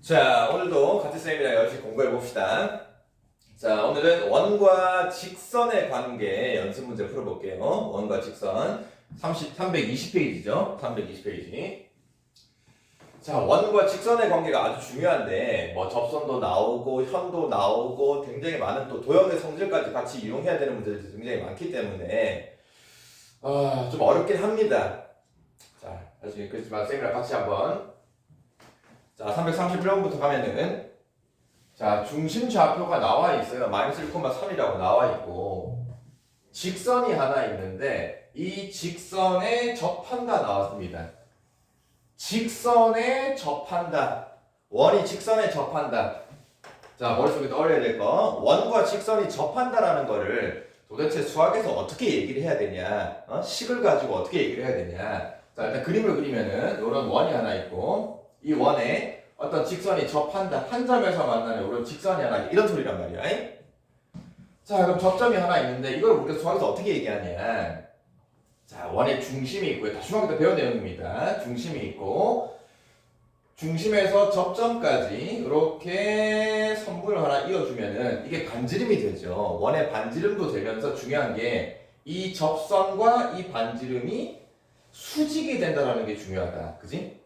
자, 오늘도 같은 쌤이랑 열심히 공부해 봅시다. 자, 오늘은 원과 직선의 관계 연습 문제 풀어볼게요. 원과 직선 320페이지죠. 320페이지. 자, 원과 직선의 관계가 아주 중요한데 뭐 접선도 나오고 현도 나오고 굉장히 많은 또 도형의 성질까지 같이 이용해야 되는 문제들이 굉장히 많기 때문에 좀 어렵긴 합니다. 자, 사실 그렇지만 쌤이랑 같이 한번 자, 331번부터 가면은 자, 중심 좌표가 나와 있어요. 마이너스 1,3이라고 나와 있고 직선이 하나 있는데 이 직선에 접한다 나왔습니다. 직선에 접한다. 원이 직선에 접한다. 자, 머릿속에 떠올려야 될 거. 원과 직선이 접한다라는 거를 도대체 수학에서 어떻게 얘기를 해야 되냐? 식을 가지고 어떻게 얘기를 해야 되냐? 자, 일단 그림을 그리면은 이런 원이 하나 있고 이 원에 어떤 직선이 접한다. 한 점에서 만나는 이런 직선이 하나 이런 소리란 말이야. 자, 그럼 접점이 하나 있는데 이걸 우리가 수학에서 어떻게 얘기하냐? 자, 원의 중심이 있고요. 다 중학교 때 배운 내용입니다. 중심이 있고 중심에서 접점까지 이렇게 선분을 하나 이어주면은 이게 반지름이 되죠. 원의 반지름도 되면서 중요한 게 이 접선과 이 반지름이 수직이 된다는 게 중요하다. 그지?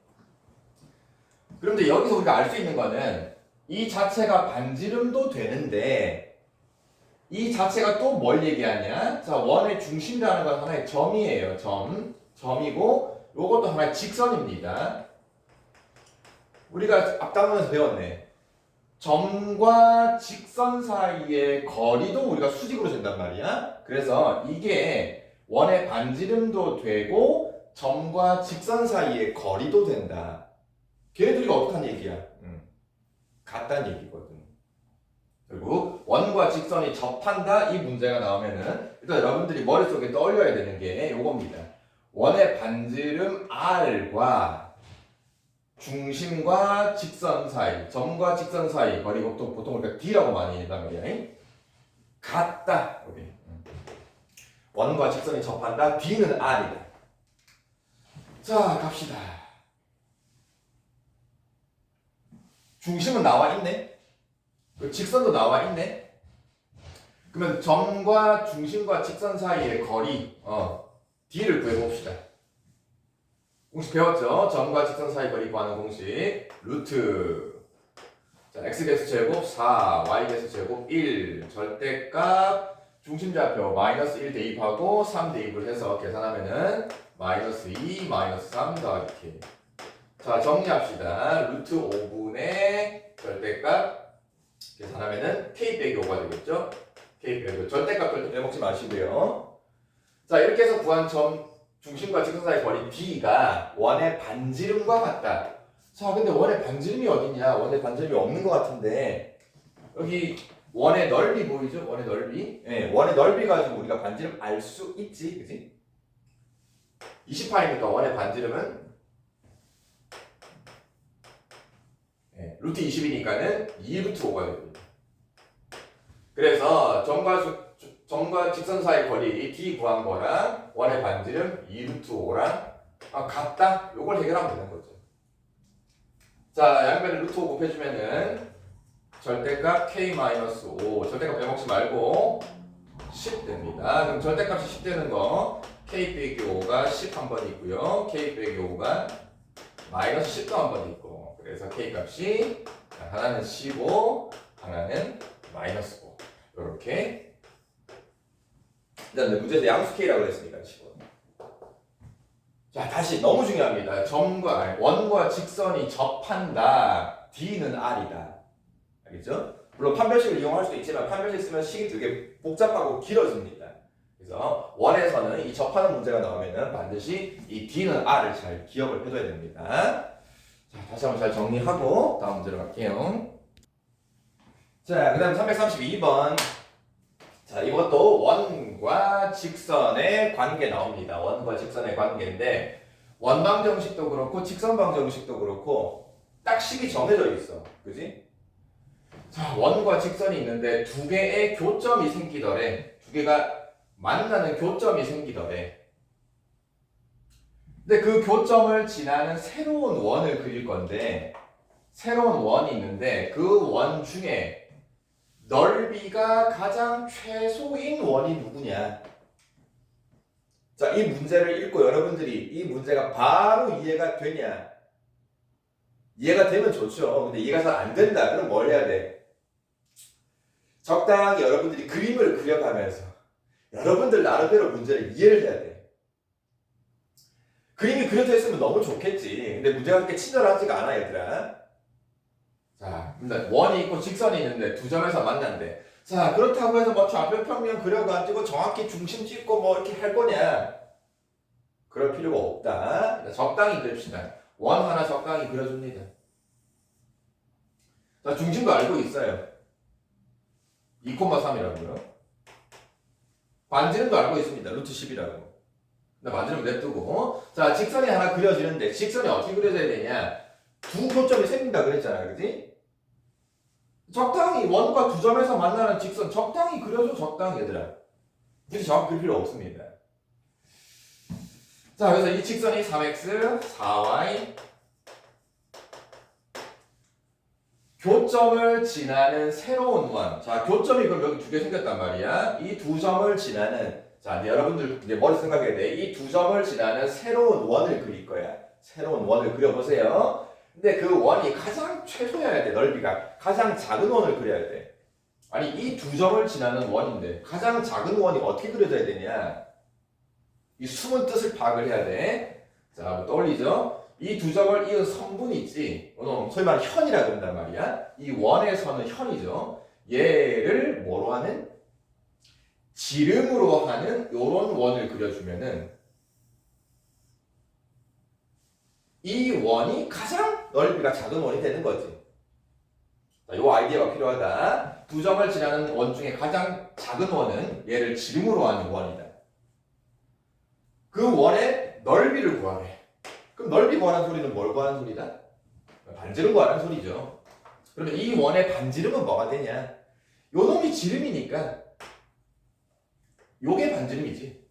그런데 여기서 우리가 알 수 있는 거는 이 자체가 반지름도 되는데 이 자체가 또 뭘 얘기하냐? 자, 원의 중심이라는 건 하나의 점이에요. 점이고 요것도 하나의 직선입니다. 우리가 앞단원에서 배웠네. 점과 직선 사이의 거리도 우리가 수직으로 된단 말이야. 그래서 이게 원의 반지름도 되고 점과 직선 사이의 거리도 된다. 걔네들이 어떻다는 얘기야? 같다는 얘기거든. 그리고 원과 직선이 접한다 이 문제가 나오면은 일단 여러분들이 머릿속에 떠올려야 되는 게 요겁니다. 원의 반지름 R과 중심과 직선 사이, 점과 직선 사이 거리 보통 우리가 D라고 많이 한단 말이야. 같다. 여기. 원과 직선이 접한다. D는 R이다. 자, 갑시다. 중심은 나와 있네. 직선도 나와 있네. 그러면 점과 중심과 직선 사이의 거리, D를 구해봅시다. 공식 배웠죠? 점과 직선 사이 거리 구하는 공식. 루트. 자, x개수 제곱 4, y개수 제곱 1, 절대값, 중심좌표 마이너스 1 대입하고 3 대입을 해서 계산하면은 마이너스 2, 마이너스 3 더하기 k. 자, 정리합시다. 루트 5분의 절대값 계산하면은 k 빼기 5가 되겠죠? k 빼기 5. 절대값 절대 빼먹지 마시고요. 자, 이렇게 해서 구한 점 중심과 직선 사이 거리 D가 원의 반지름과 같다. 자, 근데 원의 반지름이 어디냐? 원의 반지름이 없는 것 같은데 여기 원의 넓이 보이죠? 원의 넓이. 네, 원의 넓이 가지고 우리가 반지름 알 수 있지, 그지? 28이니까 원의 반지름은 루트 20이니까는 2루트 5가 됩니다. 그래서 점과 직선 사이 거리 D 구한 거랑 원의 반지름 2루트 5랑 같다? 요걸 해결하면 되는 거죠. 자, 양변에 루트 5 곱해주면은 절대값 K-5 절대값 빼먹지 말고 10 됩니다. 그럼 절대값이 10 되는 거 K 빼기 5가 10 한 번 있고요. K 빼기 5가 마이너스 10도 한 번 있고 그래서 K 값이 하나는 15 하나는 마이너스 5 요렇게 일단 문제에서 양수 K라고 했으니까 15. 자, 다시 너무 중요합니다. 원과 직선이 접한다. D는 R이다. 알겠죠? 물론 판별식을 이용할 수도 있지만 판별식 쓰면 식이 되게 복잡하고 길어집니다. 그래서 원에서는 이 접하는 문제가 나오면은 반드시 이 D는 R을 잘 기억을 해둬야 됩니다. 자, 다시 한번 잘 정리하고 다음 문제로 갈게요. 자, 그 다음 332번. 자, 이것도 원과 직선의 관계 나옵니다. 원과 직선의 관계인데 원방정식도 그렇고 직선방정식도 그렇고 딱 식이 정해져 있어. 그지? 자, 원과 직선이 있는데 두 개의 교점이 생기더래. 두 개가 만나는 교점이 생기더래. 근데 그 교점을 지나는 새로운 원을 그릴 건데 새로운 원이 있는데 그 원 중에 넓이가 가장 최소인 원이 누구냐? 자, 이 문제를 읽고 여러분들이 이 문제가 바로 이해가 되냐? 이해가 되면 좋죠. 근데 이해가 잘 안 된다. 그럼 뭘 해야 돼? 적당히 여러분들이 그림을 그려가면서 여러분들 나름대로 문제를 이해를 해야 돼. 그림이 그려져 있으면 너무 좋겠지. 근데 문제가 그렇게 친절하지가 않아, 얘들아. 자, 원이 있고 직선이 있는데 두 점에서 만난대. 자, 그렇다고 해서 뭐 좌표 평면 그려가지고 정확히 중심 찍고 뭐 이렇게 할 거냐? 그럴 필요가 없다. 적당히 그립시다. 원 하나 적당히 그려줍니다. 자, 중심도 알고 있어요. 2,3이라고요. 반지름도 알고 있습니다. 루트 10이라고. 반지름 냅두고. 자, 직선이 하나 그려지는데 직선이 어떻게 그려져야 되냐? 두 교점이 생긴다 그랬잖아, 그지? 적당히 원과 두 점에서 만나는 직선 적당히 그려줘, 적당히 얘들아. 굳이 정확히 그릴 필요 없습니다. 자, 그래서 이 직선이 3x, 4y 교점을 지나는 새로운 원. 자, 교점이 그럼 여기 두 개 생겼단 말이야. 이 두 점을 지나는, 자, 이제 여러분들 이제 머리 생각해야 돼. 이 두 점을 지나는 새로운 원을 그릴 거야. 새로운 원을 그려보세요. 근데 그 원이 가장 최소여야 돼, 넓이가. 가장 작은 원을 그려야 돼. 아니, 이 두 점을 지나는 원인데 가장 작은 원이 어떻게 그려져야 되냐? 이 숨은 뜻을 파악을 해야 돼. 자, 한번 떠올리죠? 이 두 점을 이은 선분이 있지. 소위 말하는 현이라 그런단 말이야. 이 원의 선은 현이죠. 얘를 뭐로 하는? 지름으로 하는 요런 원을 그려주면은 이 원이 가장 넓이가 작은 원이 되는 거지. 자, 요 아이디어가 필요하다. 두 점을 지나는 원 중에 가장 작은 원은 얘를 지름으로 하는 원이다. 그 원의 넓이를 구하래. 그럼 넓이 구하는 소리는 뭘 구하는 소리다? 반지름 구하는 소리죠. 그러면 이 원의 반지름은 뭐가 되냐? 요 놈이 지름이니까 요게 반지름이지.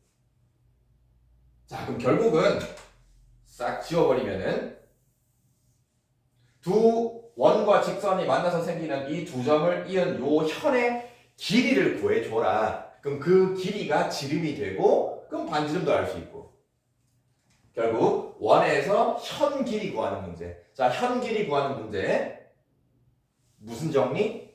자, 그럼 결국은 싹 지워버리면은 두 원과 직선이 만나서 생기는 이 두 점을 이은 요 현의 길이를 구해줘라. 그럼 그 길이가 지름이 되고 그럼 반지름도 알 수 있고. 결국 원에서 현 길이 구하는 문제. 자, 현 길이 구하는 문제 무슨 정리?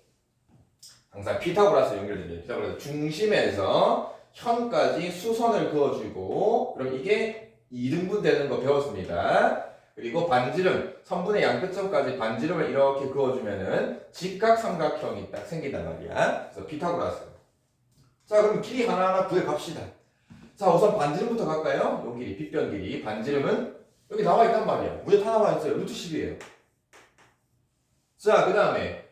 항상 피타고라스 연결됩니다. 피타고라스 중심에서 현까지 수선을 그어주고 그럼 이게 2등분 되는 거 배웠습니다. 그리고 반지름, 선분의 양끝점까지 반지름을 이렇게 그어주면은 직각삼각형이 딱 생긴단 말이야. 그래서 피타고라스. 자, 그럼 길이 하나하나 구해갑시다. 자, 우선 반지름부터 갈까요? 요 길이, 빗변 길이. 반지름은 여기 나와 있단 말이야. 문제 다 나와 있어요. 루트 10이에요. 자, 그 다음에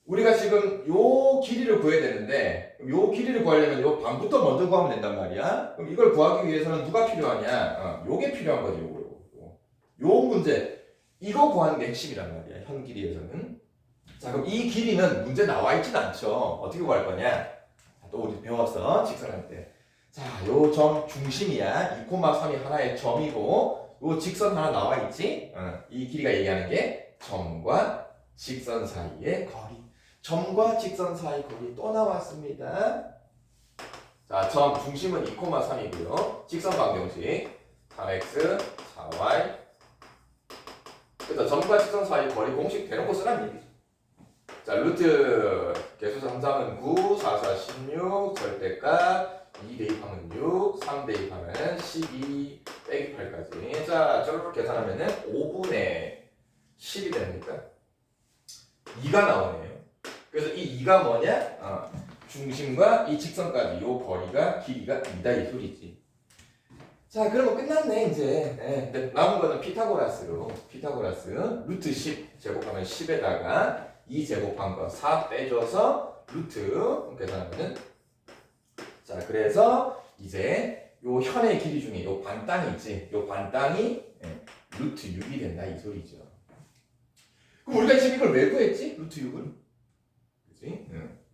우리가 지금 요 길이를 구해야 되는데 요 길이를 구하려면 요 반부터 먼저 구하면 된단 말이야. 그럼 이걸 구하기 위해서는 누가 필요하냐? 요게 필요한 거지, 요거. 요 문제, 이거 구하는 게 핵심이란 말이야, 현 길이에서는. 자, 그럼 이 길이는 문제 나와 있진 않죠. 어떻게 구할 거냐? 또 우리 배웠어, 직선할 때. 자, 요 점 중심이야. 2,3이 하나의 점이고 요 직선 하나 나와 있지? 이 길이가 얘기하는 게 점과 직선 사이의 거리. 점과 직선 사이 거리 또 나왔습니다. 자, 점 중심은 2,3이고요. 직선 방정식 3x, 4y. 그래서 점과 직선 사이 거리 공식 대놓고 쓰라는 얘기죠. 자, 루트 개수 3,3은 9, 4, 4, 16, 절대값 2 대입하면 6, 3 대입하면 12, 빼기 8까지. 자, 저렇게 계산하면은 5분의 10이 됩니까? 2가 나오네요. 그래서 이 2가 뭐냐? 중심과 이 직선까지 요 거리가 길이가 2다 이 소리지. 자, 그러면 끝났네 이제. 네. 남은 거는 피타고라스로. 피타고라스 루트 10 제곱하면 10에다가 2 제곱한 거 4 빼줘서 루트 계산하면은, 자, 그래서 이제 요 현의 길이 중에 요 반땅이 있지. 요 반땅이 루트 6이 된다 이 소리죠. 그럼 우리가 지금 이걸 왜 구했지? 루트 6을. 그치?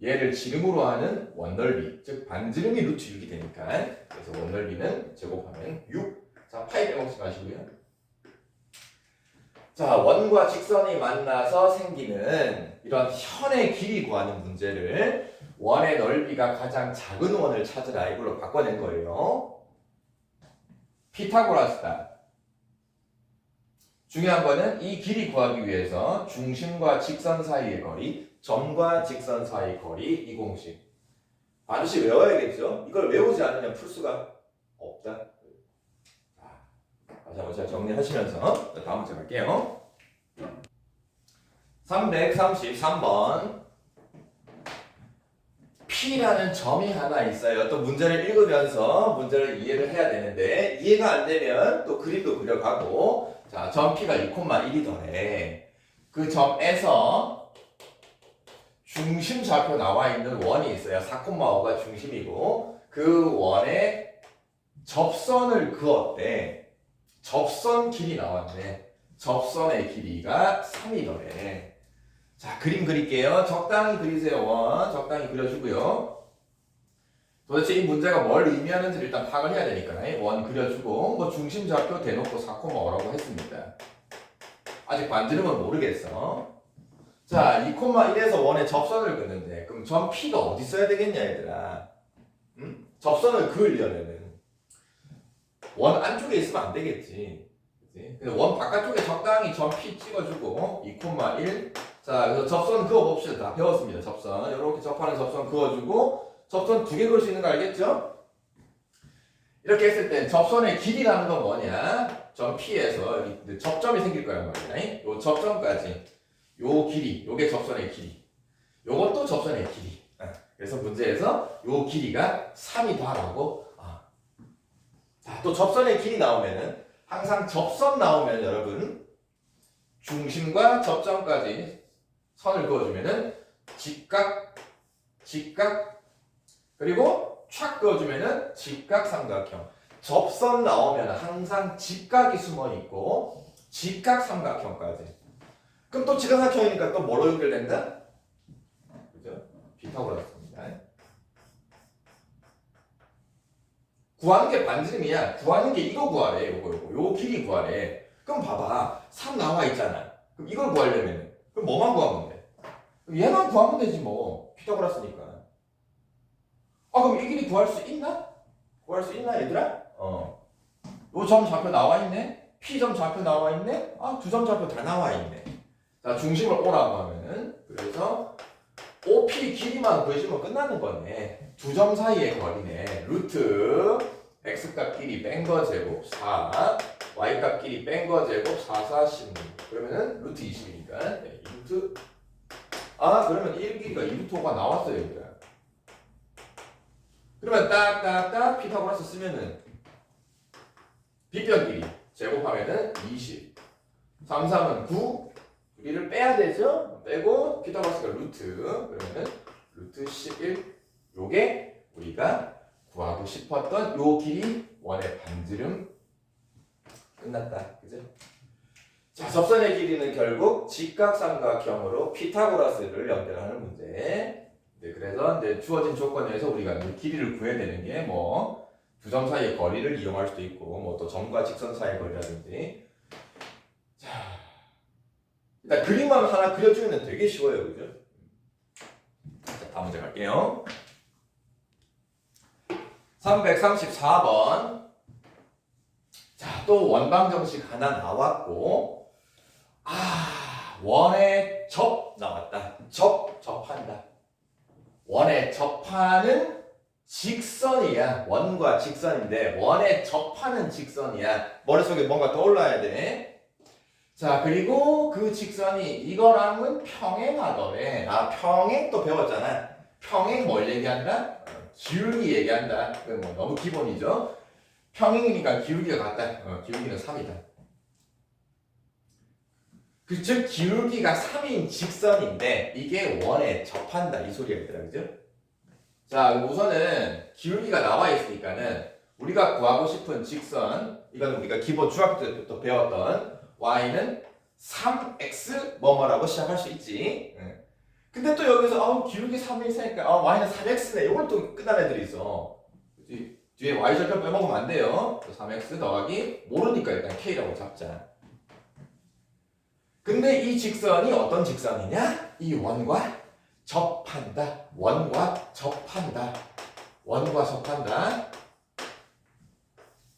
얘를 지름으로 하는 원넓이, 즉 반지름이 루트 6이 되니까. 그래서 원넓이는 제곱하면 6. 자, 파이 빼먹지 마시고요. 자, 원과 직선이 만나서 생기는 이런 현의 길이 구하는 문제를 원의 넓이가 가장 작은 원을 찾으라 이걸로 바꿔낸 거예요. 피타고라스다. 중요한 거는 이 길이 구하기 위해서 중심과 직선 사이의 거리, 점과 직선 사이의 거리 이 공식 반드시 외워야겠죠? 이걸 외우지 않으면 풀 수가 없다. 다시 한번 잘 정리하시면서 다음 문제 갈게요. 333번 P라는 점이 하나 있어요. 또 문제를 읽으면서 문제를 이해를 해야 되는데 이해가 안 되면 또 그림도 그려가고 자, 점 P가 2,1이더래. 그 점에서 중심 좌표 나와 있는 원이 있어요. 4,5가 중심이고 그 원에 접선을 그었대. 접선 길이 나왔네. 접선의 길이가 3이더래. 자, 그림 그릴게요. 적당히 그리세요. 원 적당히 그려주고요. 도대체 이 문제가 뭘 의미하는지 일단 파악을 해야 되니까 원 그려주고 뭐 중심 좌표 대놓고 4,5라고 했습니다. 아직 반지름은 모르겠어. 자, 2,1에서 원에 접선을 긋는데 그럼 점 P가 어디 써야 되겠냐 얘들아. 응? 접선을 그으려면은 원 안쪽에 있으면 안 되겠지. 그치? 근데 원 바깥쪽에 적당히 점 P 찍어주고 2,1 자, 그래서 접선 그어봅시다. 다 배웠습니다. 접선. 이렇게 접하는 접선 그어주고 접선 2개 그을 수 있는 거 알겠죠? 이렇게 했을 때 접선의 길이라는 건 뭐냐? 점 P에서 여기 접점이 생길 거란 말이야. 요 접점까지 요 길이, 요게 접선의 길이. 요것도 접선의 길이. 그래서 문제에서 요 길이가 3이다라고. 자, 또 접선의 길이 나오면은 항상 접선 나오면 여러분 중심과 접점까지 선을 그어주면은 직각, 직각, 그리고 촥 그어주면은 직각 삼각형. 접선 나오면 항상 직각이 숨어 있고 직각 삼각형까지. 그럼 또 직각삼각형이니까 또 뭐로 연결된다? 그죠? 피타고라스입니다. 구하는 게 반지름이야. 구하는 게 이거 구하래. 요 길이 구하래. 그럼 봐봐. 3 나와 있잖아. 그럼 이걸 구하려면 그럼 뭐만 구하면 돼? 얘만 구하면 되지 뭐. 피타고라스니까. 그럼 이 길이 구할 수 있나? 구할 수 있나 얘들아? 요 점 좌표 나와 있네. P점 좌표 나와 있네. 2점 좌표 다 나와 있네. 자, 중심을 O라고 하면은 그래서 OP 길이만 구해주면 끝나는 거네. 2점 사이의 거리네. 루트 x값 길이 뺀 거 제곱 4 y값 길이 뺀 거 제곱 4, 4, 16 그러면은 루트 20이니까 네, 2루트 그러면 1 길이가 2루트 5가 나왔어요 얘들아. 그러면 딱딱딱 피타고라스 쓰면은 빗변 길이 제곱하면은 20 3, 3은 9 우리를 빼야 되죠? 빼고 피타고라스가 루트 그러면은 루트 11 요게 우리가 구하고 싶었던 요 길이 원의 반지름 끝났다. 그죠? 자, 접선의 길이는 결국 직각삼각형으로 피타고라스를 연결하는 문제. 네, 그래서 이제 주어진 조건에서 우리가 길이를 구해야 되는 게 뭐 두 점 사이의 거리를 이용할 수도 있고 뭐 또 점과 직선 사이의 거리라든지. 자, 일단 그림만 하나 그려주면 되게 쉬워요, 그죠? 자, 다음 문제 갈게요. 334번. 자, 또 원방 정식 하나 나왔고, 원의 접 나왔다. 접한다. 원의 접하는 직선이야. 원과 직선인데, 원의 접하는 직선이야. 머릿속에 뭔가 떠올라야 돼. 자, 그리고 그 직선이 이거랑은 평행하더래. 평행 또 배웠잖아. 평행 뭘 얘기한다? 기울기 얘기한다. 그건 뭐 너무 기본이죠. 평행이니까 기울기가 같다. 기울기는 3이다. 즉 기울기가 3인 직선인데 이게 원에 접한다 이 소리가 있더라. 그죠? 자, 우선은 기울기가 나와 있으니까는 우리가 구하고 싶은 직선 이건 우리가 기본 중학교 때부터 배웠던 y는 3x 뭐뭐라고 시작할 수 있지. 근데 또 여기서 기울기 3이 있으니까 y는 3x네. 이걸 또 끝난 애들이 있어. 그치? 뒤에 y 절편 빼먹으면 안 돼요. 3x 더하기 모르니까 일단 k라고 잡자. 근데 이 직선이 어떤 직선이냐? 이 원과 접한다. 원과 접한다. 원과 접한다.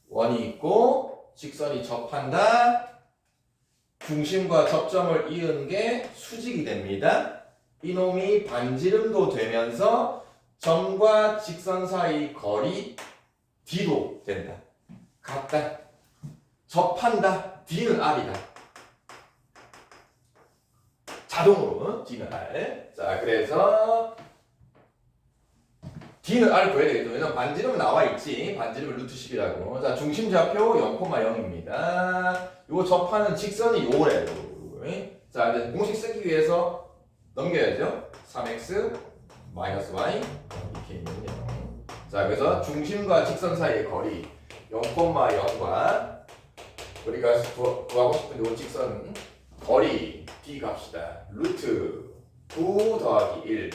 원이 있고 직선이 접한다. 중심과 접점을 이은 게 수직이 됩니다. 이놈이 반지름도 되면서 점과 직선 사이 거리 D도 된다. 같다. 접한다. D는 R이다. 자동으로 D는 R. 자, 그래서 D는 R 구해야 되겠죠. 왜냐면 반지름은 나와 있지. 반지름은 루트 10이라고. 자, 중심 좌표 0,0입니다. 요거 접하는 직선이 요거래요. 자, 이제 공식 쓰기 위해서 넘겨야죠. 3x 마이너스 y 이렇게 있는요. 자, 그래서 중심과 직선 사이의 거리 0,0과 우리가 구하고 싶은 요 직선 거리 d 값이다. 루트 9 더하기 1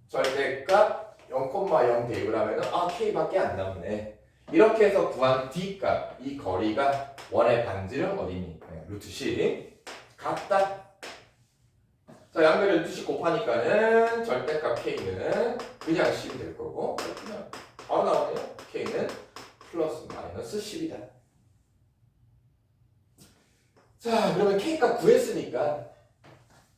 절대값 0,0 대입을 하면은 k밖에 안 남네. 이렇게 해서 구한 d 값, 이 거리가 원의 반지름 어디니? 루트 10 같다. 자, 양변을 루트 10 곱하니까는 절대값 k는 그냥 10이 될 거고, 그냥 바로 나오네요. k는 플러스 마이너스 10이다. 자, 그러면 k값 구했으니까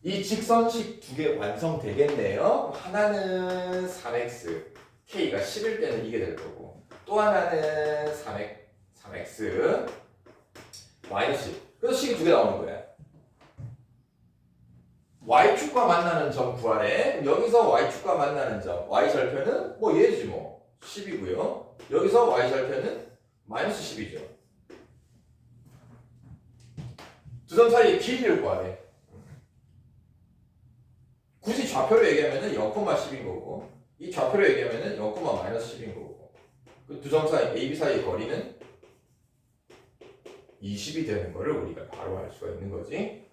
이 직선식 두 개 완성되겠네요. 하나는 3x, k가 10일 때는 이게 될 거고, 또 하나는 3x 마이너스 10. 그래서 식이 두 개 나오는 거야. y축과 만나는 점 구하래. 그럼 여기서 y축과 만나는 점, y절편은 뭐 얘지 뭐 10이고요. 여기서 y절편은 마이너스 10이죠. 두 점 사이의 길이를 구하래. 굳이 좌표로 얘기하면은 0,10인 거고, 이 좌표로 얘기하면은 0,-10인 거고, 그 두 점 사이 AB 사이의 거리는 20이 되는 거를 우리가 바로 알 수가 있는 거지.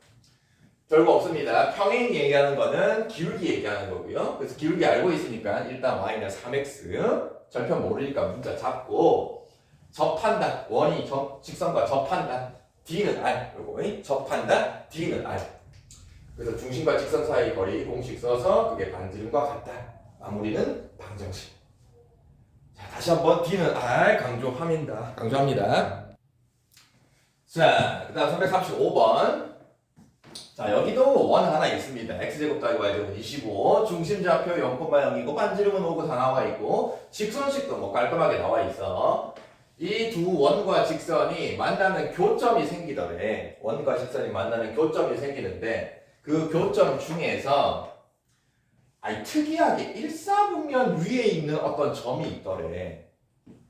별거 없습니다. 평행 얘기하는 거는 기울기 얘기하는 거고요. 그래서 기울기 알고 있으니까 일단 y는 3x, 절편 모르니까 문자 잡고, 접한다. 원이 직선과 접한다. d는 r. 요거 접한다. d는 r. 그래서 중심과 직선 사이 거리 공식 써서 그게 반지름과 같다. 마무리는 방정식. 자, 다시 한번 d는 r 강조합니다. 자, 그 다음 335번. 자, 여기도 원 하나 있습니다. x제곱 더하기 y제곱 25. 중심 좌표 0,0이고 반지름은 5고 다 나와 있고 직선식도 뭐 깔끔하게 나와 있어. 이 두 원과 직선이 만나는 교점이 생기더래. 원과 직선이 만나는 교점이 생기는데 그 교점 중에서 특이하게 1사분면 위에 있는 어떤 점이 있더래.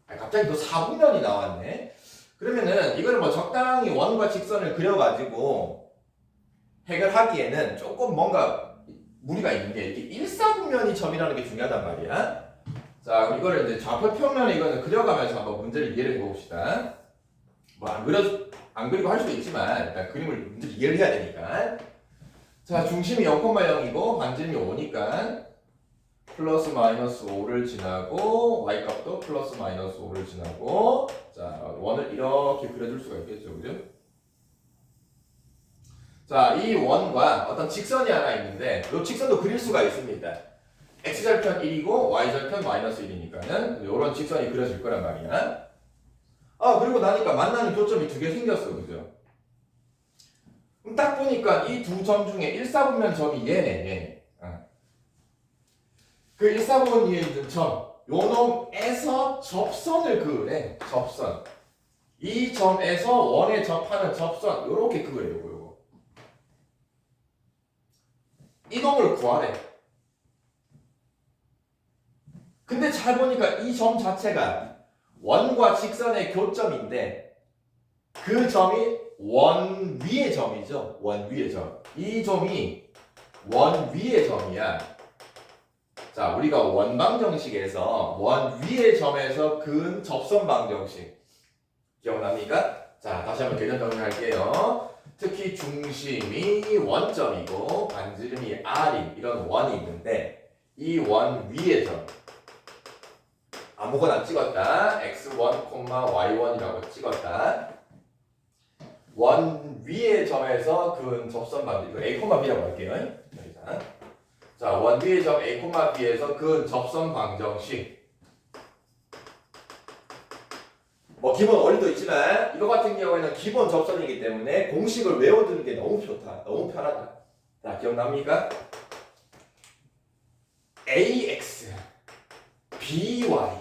갑자기 또 4분면이 나왔네. 그러면은 이거를 뭐 적당히 원과 직선을 그려가지고 해결하기에는 조금 뭔가 무리가 있는 게 이게 1사분면이 점이라는 게 중요하단 말이야. 자, 그럼 이거를 이제 좌표 평면 이거는 그려가면서 한번 문제를 이해를 해봅시다. 뭐 안 그리고 할 수도 있지만 일단 그림을 문제를 이해를 해야 되니까. 자, 중심이 0,0이고 반지름이 5니까 플러스 마이너스 5를 지나고 y값도 플러스 마이너스 5를 지나고 자, 원을 이렇게 그려줄 수가 있겠죠, 그죠? 자, 이 원과 어떤 직선이 하나 있는데 이 직선도 그릴 수가 있습니다. x절편 1이고 y절편 마이너스 1이니까는 이런 직선이 그려질 거란 말이야. 그리고 나니까 만나는 교점이 두 개 생겼어, 그죠? 그럼 딱 보니까 이 두 점 중에 1사분면 점이 얘네. 그 1사분면에 있는 점, 요 놈에서 접선을 그으래. 접선. 이 점에서 원에 접하는 접선, 요렇게 그으래요, 요거. 이 놈을 구하래. 근데 잘 보니까 이 점 자체가 원과 직선의 교점인데 그 점이 원 위의 점이죠. 원 위의 점. 이 점이 원 위의 점이야. 자, 우리가 원방정식에서 원 위의 점에서 그은 접선 방정식 기억납니까? 자, 다시 한번 개념 정리할게요. 특히 중심이 원점이고 반지름이 r인 이런 원이 있는데 이 원 위의 점 아무거나 찍었다. x1, y1이라고 찍었다. 원 위의 점에서 그은 접선 방정, 이거 A, B라고 할게요. 자, 원 위의 점 A, B에서 그은 접선 방정식. 뭐 기본 원리도 있지만 이거 같은 경우에는 기본 접선이기 때문에 공식을 외워두는 게 너무 좋다. 너무 편하다. 자, 기억납니까? AX, BY는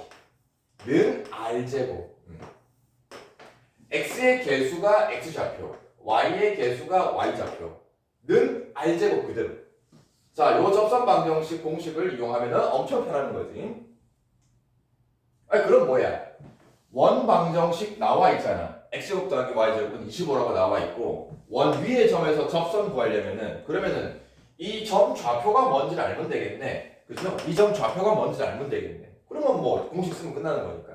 R제곱. X의 개수가 X좌표, Y의 개수가 Y좌표는 R제곱 그대로. 자, 요 접선 방정식 공식을 이용하면 엄청 편한 거지. 아니, 그럼 뭐야? 원 방정식 나와 있잖아. X제곱 더하기 Y제곱은 25라고 나와 있고, 원 위의 점에서 접선 구하려면은, 그러면은 이 점 좌표가 뭔지를 알면 되겠네. 그죠? 이 점 좌표가 뭔지를 알면 되겠네. 그러면 뭐 공식 쓰면 끝나는 거니까.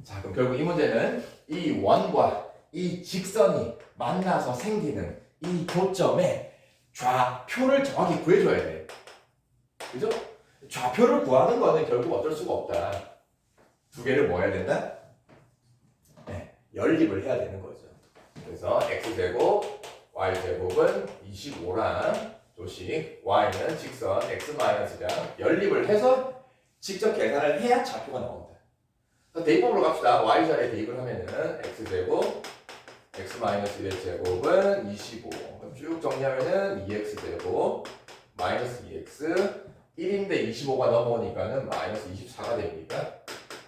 자, 그럼 결국 이 문제는 이 원과 이 직선이 만나서 생기는 이 교점의 좌표를 정확히 구해줘야 돼. 그죠? 좌표를 구하는 거는 결국 어쩔 수가 없다. 두 개를 뭐 해야 된다? 네, 연립을 해야 되는 거죠. 그래서 x제곱, y제곱은 25랑 조식, y는 직선 x-랑 연립을 해서 직접 계산을 해야 좌표가 나온다. 대입법으로 갑시다. y자리에 대입을 하면은 x제곱, x-1제곱은 25. 그럼 쭉 정리하면은 2x제곱, 마이너스 2x, 1인데 25가 넘어오니까는 마이너스 24가 됩니다.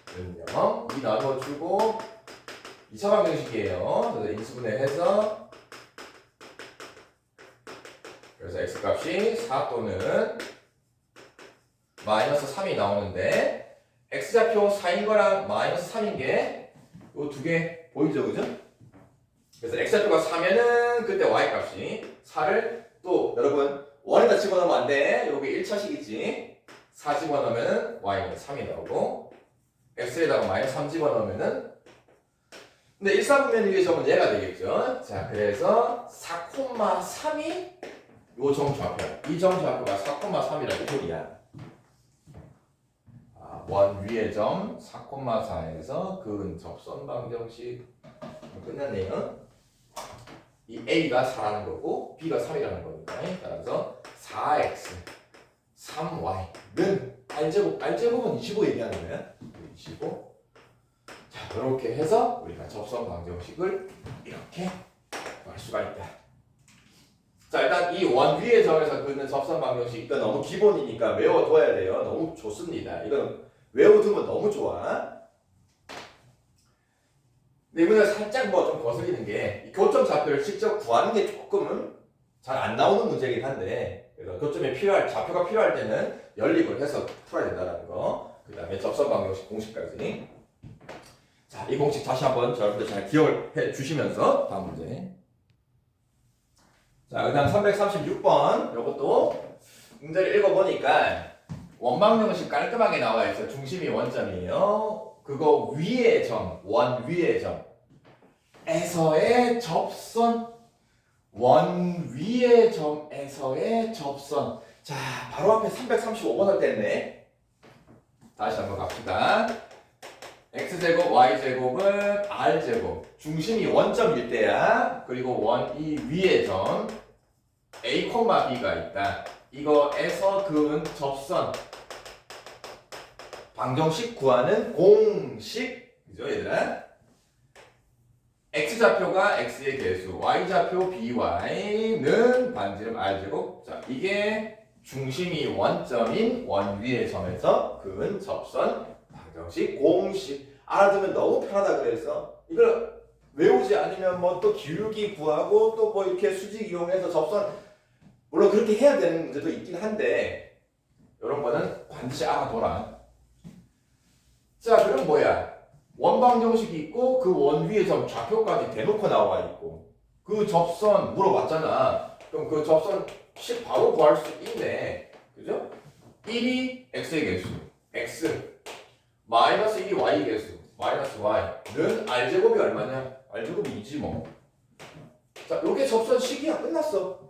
그러면 2 나눠주고 2차 방정식이에요. 그래서 인수분해해서 그래서 x 값이 4 또는 마이너스 3이 나오는데 x좌표 4인 거랑 마이너스 3인 게 요 두 개 보이죠, 그죠? 그래서 x좌표가 4면은 그때 y 값이 4를 또 여러분 원에다 집어넣으면 안 돼. 여기 1차식이지. 4 집어넣으면 y는 3이 나오고 x에다가 마이너스 3 집어넣으면은 근데 1사분면 위의 점은 얘가 되겠죠. 자, 그래서 4,3이 요 점 좌표. 이 점 좌표가 4,3이라는 소리야. 원 위의 점 4,4에서 그은 접선 방정식 끝났네요. 이 A가 4라는 거고 B가 3이라는 거니까 따라서 4x 3y는 R제곱은 25 얘기하는 거야. 25. 자, 이렇게 해서 우리가 접선 방정식을 이렇게 구할 수가 있다. 자, 일단 이 원 위의 점에서 그는 접선 방정식 이거 너무 기본이니까 외워둬야 돼요. 너무 좋습니다. 이건 외워두면 너무 좋아. 근데 이번에 살짝 뭐 좀 거슬리는 게 교점 좌표를 직접 구하는 게 조금은 잘 안 나오는 문제긴 한데 그래서 교점이 좌표가 필요할 때는 연립을 해서 풀어야 된다는 거. 그 다음에 접선 방정식 공식까지. 자, 이 공식 다시 한번 여러분들 잘 기억을 해 주시면서 다음 문제. 자, 그 다음 336번 이것도 문제를 읽어보니까 원방정식 깔끔하게 나와 있어. 중심이 원점이에요. 그거 위의 점, 원 위의 점에서의 접선, 원 위의 점에서의 접선. 자, 바로 앞에 335번을 뗐네. 다시 한번 갑시다. x제곱, y제곱은 r제곱. 중심이 원점일 때야. 그리고 원 이 위의 점 a, b가 있다. 이거에서 그은 접선 방정식 구하는 공식. 그죠, 얘들아? x좌표가 x의 개수, y좌표 by는 반지름 r제곱. 자, 이게 중심이 원점인 원 위의 점에서 그은 접선 방정식 공식. 알아두면 너무 편하다 그래서 이걸 외우지 않으면 뭐 또 기울기 구하고 또 뭐 이렇게 수직 이용해서 접선 물론 그렇게 해야 되는 문제도 있긴 한데 이런 거는 반드시 알아둬라. 자, 그럼 뭐야? 원방정식이 있고 그 원 위의 점 좌표까지 대놓고 나와 있고 그 접선 물어봤잖아. 그럼 그 접선식 바로 구할 수 있네. 그죠? 1이 x의 개수 x 마이너스 1이 y의 개수 마이너스 y는 r제곱이 얼마냐? r제곱이 2지 뭐. 자, 요게 접선식이야. 끝났어.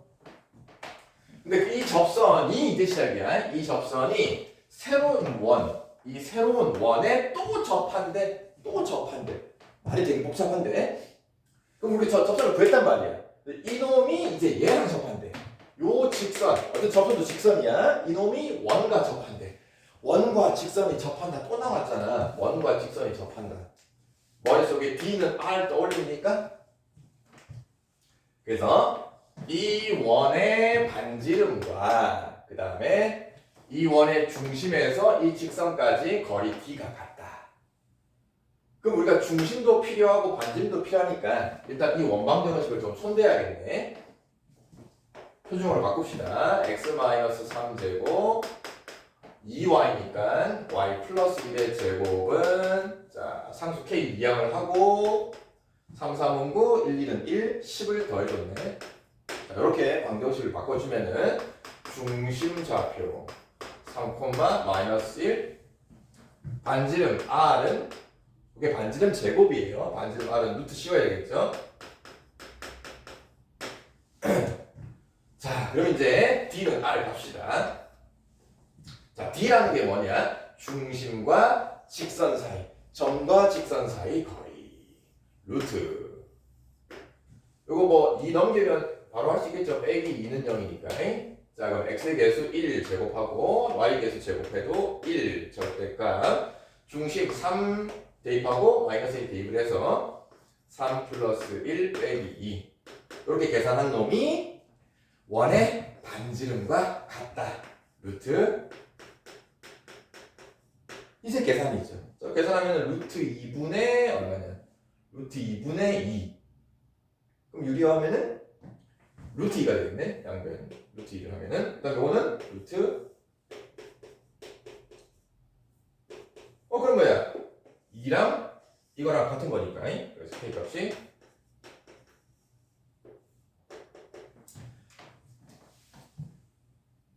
근데 이 접선이 이제 시작이야. 이 접선이 새로운 원, 이 새로운 원에 또 접한대. 말이 되게 복잡한데. 그럼 우리 접선을 구했단 말이야. 이놈이 이제 얘랑 접한대. 요 직선, 어떤 접선도 직선이야. 이놈이 원과 접한대. 원과 직선이 접한다. 또 나왔잖아. 원과 직선이 접한다. 머릿속에 D는 R 떠올립니까? 그래서 이 원의 반지름과 그 다음에 이 원의 중심에서 이 직선까지 거리 D가 같다. 그럼 우리가 중심도 필요하고 반지름도 필요하니까 일단 이 원방정식을 좀 손대야겠네. 표준으로 바꿉시다. x-3제곱 2y니까 y 플러스 1의 제곱은 자 상수 k 이항을 하고 3, 3은 9, 1, 2는 1, 10을 더해줬네. 자, 이렇게 방정식을 바꿔주면은 중심 좌표 3, 마이너스 1 반지름 r은 이게 반지름 제곱이에요. 반지름 r은 루트 씌워야겠죠. 자, 그럼 이제 D는 R 갑시다. 자, D라는 게 뭐냐? 중심과 직선 사이, 점과 직선 사이 거리. 루트. 요거 뭐 2 넘기면 바로 할 수 있겠죠? 빼기 2는 0이니까. 자, 그럼 X의 개수 1 제곱하고 Y 개수 제곱해도 1 절대값. 중심 3 대입하고 마이너스 1 대입을 해서 3 플러스 1 빼기 2. 이렇게 계산한 놈이 원의 반지름과 같다. 루트 이제 계산이죠. 계산하면 루트 2분의 얼마냐? 루트 2분의 2. 그럼 유리화하면은 루트 2가 되겠네. 양변 루트 2를 하면은 일단 요거는 루트 그럼 뭐야? 2랑 이거랑 같은 거니까. 그래서 k 값이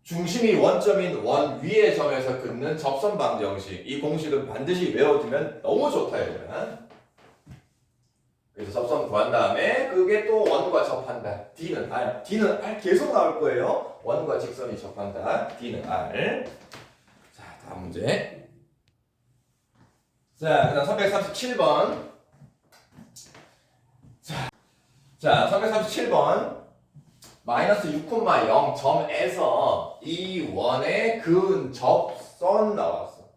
중심이 원점인 원 위의 점에서 긋는 접선 방정식. 이 공식은 반드시 외워두면 너무 좋다 얘들아. 그래서 접선 구한 다음에 그게 또 원과 접한다. D는 R. D는 R 계속 나올 거예요. 원과 직선이 접한다. D는 R. 자, 다음 문제. 자, 그 다음 337번. 자, 337번. 마이너스 6,0 점에서 이 원의 근 접선 나왔어.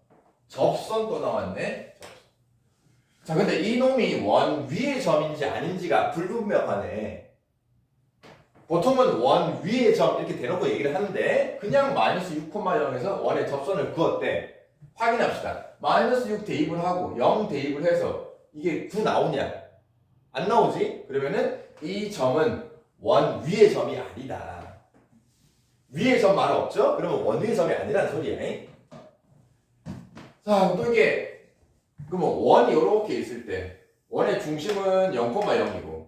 접선 또 나왔네. 자, 근데 이놈이 원 위의 점인지 아닌지가 불분명하네. 보통은 원 위의 점 이렇게 대놓고 얘기를 하는데 그냥 마이너스 6,0에서 원의 접선을 그었대. 확인합시다. 마이너스 6 대입을 하고 0 대입을 해서 이게 9 나오냐? 안 나오지? 그러면은 이 점은 원 위의 점이 아니다. 위의 점 말 없죠? 그러면 원 위의 점이 아니라는 소리야. 자, 또 이게 그러면 원이 이렇게 있을 때 원의 중심은 0,0이고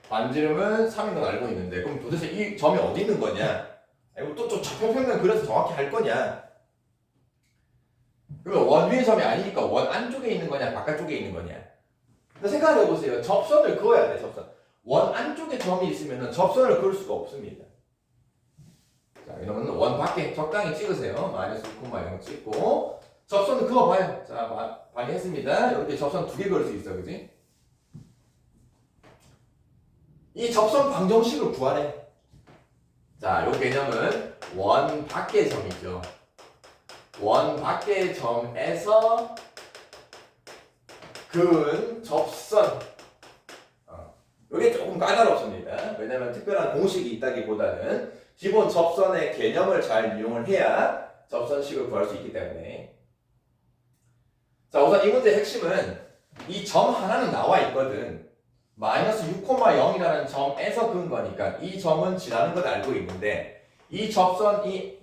반지름은 3인 건 알고 있는데 그럼 도대체 이 점이 어디 있는 거냐? 이거 또 좌표평면 그려서 정확히 할 거냐? 그러면 원 위의 점이 아니니까 원 안쪽에 있는 거냐? 바깥쪽에 있는 거냐? 생각을 해보세요. 접선을 그어야 돼. 접선. 원 안쪽에 점이 있으면 접선을 그을 수가 없습니다. 자, 이러면 원 밖에 적당히 찍으세요. 마이너스 6,0 찍고 접선을 그어봐요. 자, 많이 했습니다. 이렇게 접선 2개 그을 수 있어, 그지? 이 접선 방정식을 구하래. 자, 요 개념은 원 밖의 점이죠. 원 밖의 점에서 근 접선. 이게 조금 까다롭습니다. 왜냐하면 특별한 공식이 있다기보다는 기본 접선의 개념을 잘 이용을 해야 접선식을 구할 수 있기 때문에. 자, 우선 이 문제의 핵심은 이 점 하나는 나와 있거든. 마이너스 6,0이라는 점에서 그은 거니까 이 점은 지나는 건 알고 있는데 이 접선이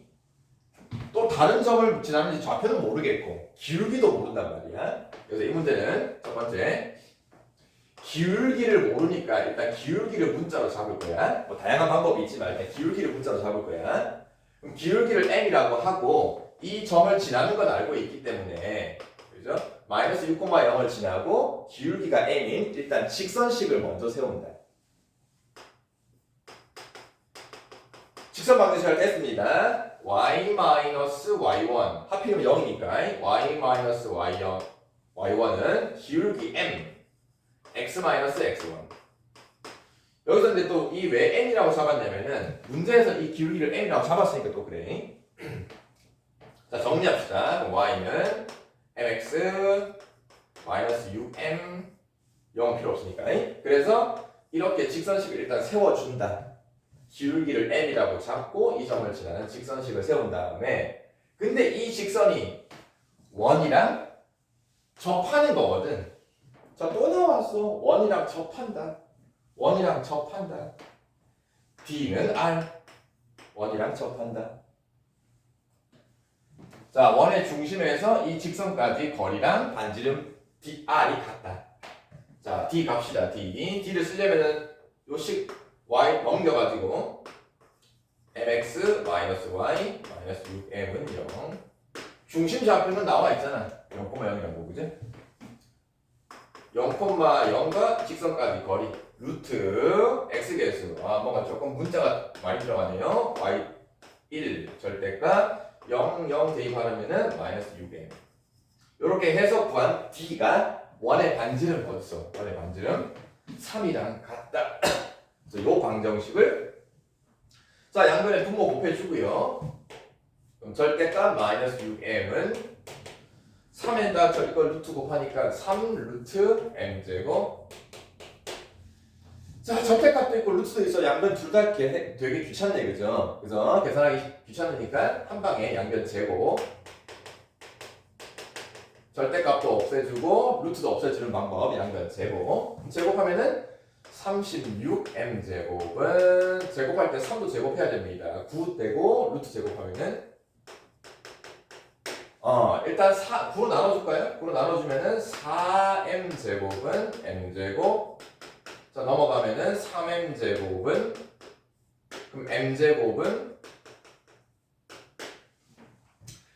또 다른 점을 지나는지 좌표는 모르겠고 기울기도 모른단 말이야. 그래서 이 문제는 첫 번째 기울기를 모르니까 일단 기울기를 문자로 잡을 거야. 뭐 다양한 방법이 있지만 일단 기울기를 문자로 잡을 거야. 그럼 기울기를 m이라고 하고 이 점을 지나는 건 알고 있기 때문에 그죠? 마이너스 6,0을 지나고 기울기가 m인 일단 직선식을 먼저 세운다. 직선 방정식을 뗐습니다. y-y1 하필이면 0이니까 y-y1은 기울기 m x-x1 여기서 근데 또 이 왜 n이라고 잡았냐면은 문제에서 이 기울기를 n이라고 잡았으니까 또 그래. 자, 정리합시다. 그럼 y는 mx 마이너스 6m 0 필요 없으니까. 그래서 이렇게 직선식을 일단 세워준다. 기울기를 m이라고 잡고 이 점을 지나는 직선식을 세운 다음에 근데 이 직선이 원이랑 접하는 거거든. 자, 또 나왔어. 원이랑 접한다. 원이랑 접한다. D는 R. 원이랑 접한다. 자, 원의 중심에서 이 직선까지 거리랑 반지름 DR이 같다. 자, D 갑시다. D를 쓰려면은 요식 Y 넘겨가지고 mx 마이너스 y 마이너스 6m은 0. 중심 좌표는 나와 있잖아. 0,0이라고 그지? 0,0과 직선까지 거리 루트 x개수. 아, 뭔가 조금 문자가 많이 들어가네요. y 1 절대값 0, 0 대입하려면은 마이너스 6m. 이렇게 해서 구한 d가 원의 반지름 어딨어? 원의 반지름 3이랑 같다. 그래서 요 방정식을 자, 양변에 분모 곱해주고요. 그럼 절대값 마이너스 6m은 3에다 이걸 루트 곱하니까 3 루트 m제곱. 자, 절대값도 있고 루트도 있어. 양변 둘 다 되게 귀찮네, 그죠? 그래서 계산하기 귀찮으니까 한 방에 양변 제곱. 절대값도 없애주고 루트도 없애주는 방법 양변 제곱. 제곱하면은 36m 제곱은 제곱할 때 3도 제곱해야 됩니다. 9 떼고 루트 제곱하면은 일단 9로 나눠줄까요? 9로 나눠주면은 4m 제곱은 m 제곱. 자, 넘어가면은 3m 제곱은 그럼 m 제곱은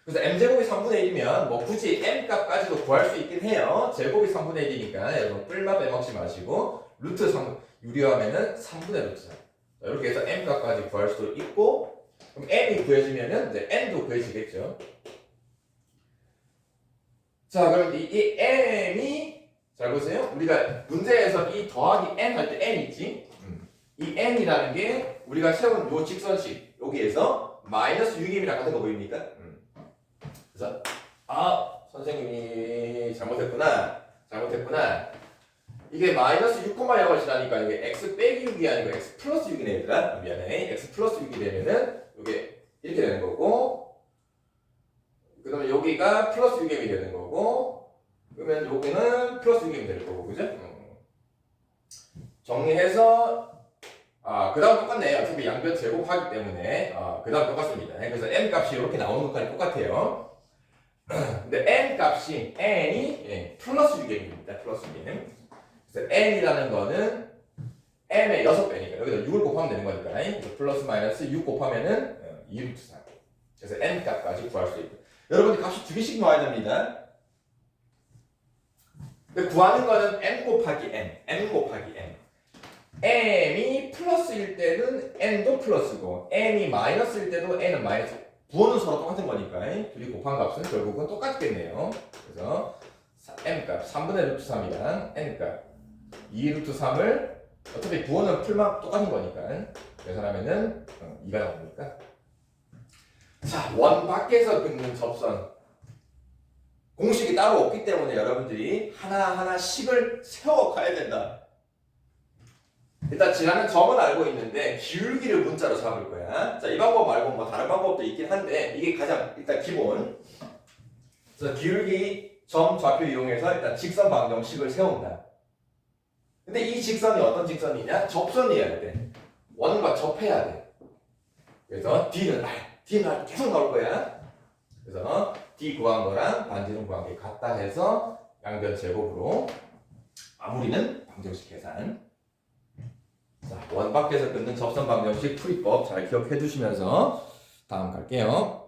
그래서 m 제곱이 3분의 1이면 뭐 굳이 m 값까지도 구할 수 있긴 해요. 제곱이 3분의 1이니까 여러분 뿔마 빼먹지 마시고 루트 3 유리하면은 3분의 루트 3. 이렇게 해서 m 값까지 구할 수도 있고 그럼 m이 구해지면은 이제 n도 구해지겠죠. 자, 그럼 이 m이 잘 보세요. 우리가 문제에서 이 더하기 n 할 때 n 있지? 이 n이라는 게 우리가 세운 요 직선식 여기에서 마이너스 6임이랑 같은 거 보입니까? 그래서 선생님이 잘못했구나. 이게 마이너스 6,0을 지나니까 이게 x 빼기 6이 아니고 x 플러스 6이네 얘들아. 미안해. x 플러스 6이 되면은 이게 이렇게 되는 거고 그 다음에 여기가 플러스 6m이 되는 거고 그러면 여기는 플러스 6m이 될 거고 그죠? 정리해서 그 다음 똑같네요. 어차피 양변 제곱하기 때문에 그 다음 똑같습니다. 그래서 m 값이 이렇게 나오는 것까지 똑같아요. 근데 n 값이 n이 플러스 6m입니다. 플러스 6m. 그래서 n이라는 거는 m의 6배니까 여기다 6을 곱하면 되는 거니까 그래서 플러스 마이너스 6 곱하면은 2루트 4. 그래서 n 값까지 구할 수 있고 여러분이 값이 두 개씩 나와야 됩니다. 근데 구하는 거는 m 곱하기 n 곱하기 n. m이 플러스일 때는 n도 플러스고 m이 마이너스일 때도 n은 마이너스. 부호는 서로 똑같은 거니까 둘이 곱한 값은 결국은 똑같겠네요. 그래서 m 값 3분의 루트 3이랑 n 값 2 루트 3을 어차피 부호는 풀만 똑같은 거니까 계산하면은 2가 나오니까 자, 원 밖에서 긋는 접선 공식이 따로 없기 때문에 여러분들이 하나하나씩을 세워가야 된다. 일단 지나는 점은 알고 있는데 기울기를 문자로 잡을 거야. 자, 이 방법 말고 뭐 다른 방법도 있긴 한데 이게 가장 일단 기본. 그래서 기울기 점 좌표 이용해서 일단 직선 방정식을 세운다. 근데 이 직선이 어떤 직선이냐? 접선이어야 돼. 원과 접해야 돼. 그래서 D는 R 계속 나올 거야. 그래서 D 구한 거랑 반지름 구한 게 같다 해서 양변 제곱으로 마무리는 방정식 계산. 자, 원 밖에서 끊는 접선 방정식 풀이법 잘 기억해 주시면서 다음 갈게요.